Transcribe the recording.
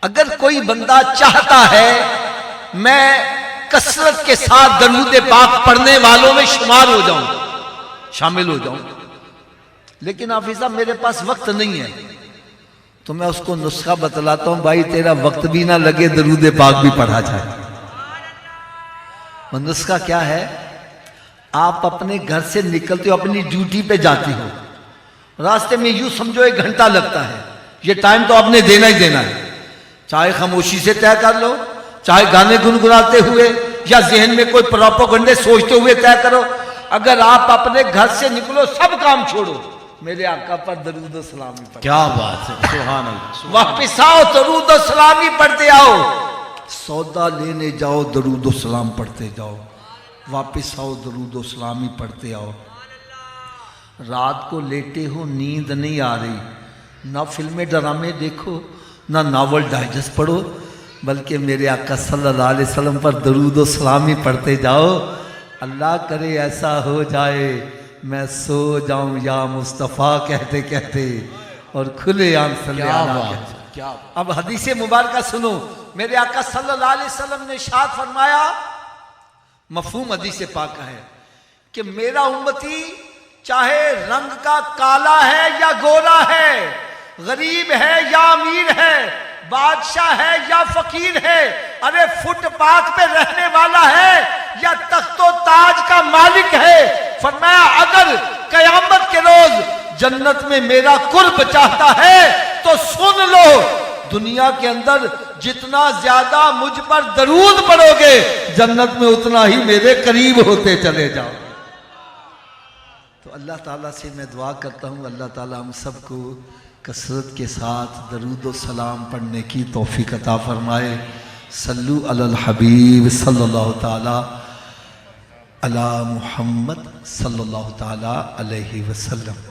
اگر کوئی بندہ چاہتا ہے میں کثرت کے ساتھ درود پاک پڑھنے والوں میں شمار ہو جاؤں، شامل ہو جاؤں، لیکن حافظ صاحب میرے پاس وقت نہیں ہے، تو میں اس کو نسخہ بتلاتا ہوں، بھائی تیرا وقت بھی نہ لگے درود پاک بھی پڑھا جائے۔ وہ نسخہ کیا ہے؟ آپ اپنے گھر سے نکلتے ہو، اپنی ڈیوٹی پہ جاتی ہو، راستے میں یوں سمجھو 1 گھنٹہ لگتا ہے، یہ ٹائم تو آپ نے دینا ہی دینا ہے، چاہے خاموشی سے طے کر لو، چاہے گانے گنگناتے ہوئے یا ذہن میں کوئی پروپیگنڈے سوچتے ہوئے طے کرو۔ اگر آپ اپنے گھر سے نکلو سب کام چھوڑو، میرے آقا پر درود و سلامی پڑھتے، کیا بات ہے، سبحان اللہ، واپس آؤ درود و سلامی پڑھتے آؤ، سودا لینے جاؤ درود و سلام پڑھتے جاؤ، واپس آؤ درود و سلامی پڑھتے آؤ۔ رات کو لیٹے ہو نیند نہیں آ رہی، نہ فلمیں ڈرامے دیکھو، نہ ناول ڈائجسٹ پڑھو، بلکہ میرے آقا صلی اللہ علیہ وسلم پر درود و سلامی پڑھتے جاؤ۔ اللہ کرے ایسا ہو جائے میں سو جاؤں یا مصطفیٰ کہتے کہتے اور کھلے عام صلی اللہ علیہ وسلم۔ کیا اب حدیث مبارکہ سنو، میرے آقا صلی اللہ علیہ وسلم نے ارشاد فرمایا، مفہوم حدیث پاک کا ہے کہ میرا امتی چاہے رنگ کا کالا ہے یا گورا ہے، غریب ہے یا امیر ہے، بادشاہ ہے یا فقیر ہے، ارے فٹ پاتھ پہ رہنے والا ہے یا تخت و تاج کا مالک ہے، فرمایا اگر قیامت کے روز جنت میں میرا قرب چاہتا ہے تو سن لو، دنیا کے اندر جتنا زیادہ مجھ پر درود پڑھو گے جنت میں اتنا ہی میرے قریب ہوتے چلے جاؤ۔ تو اللہ تعالیٰ سے میں دعا کرتا ہوں اللہ تعالیٰ ہم سب کو کثرت کے ساتھ درود و سلام پڑھنے کی توفیق عطا فرمائے۔ صلو علی الحبیب صلی اللہ تعالی علی محمد صلی اللہ تعالی علیہ وسلم۔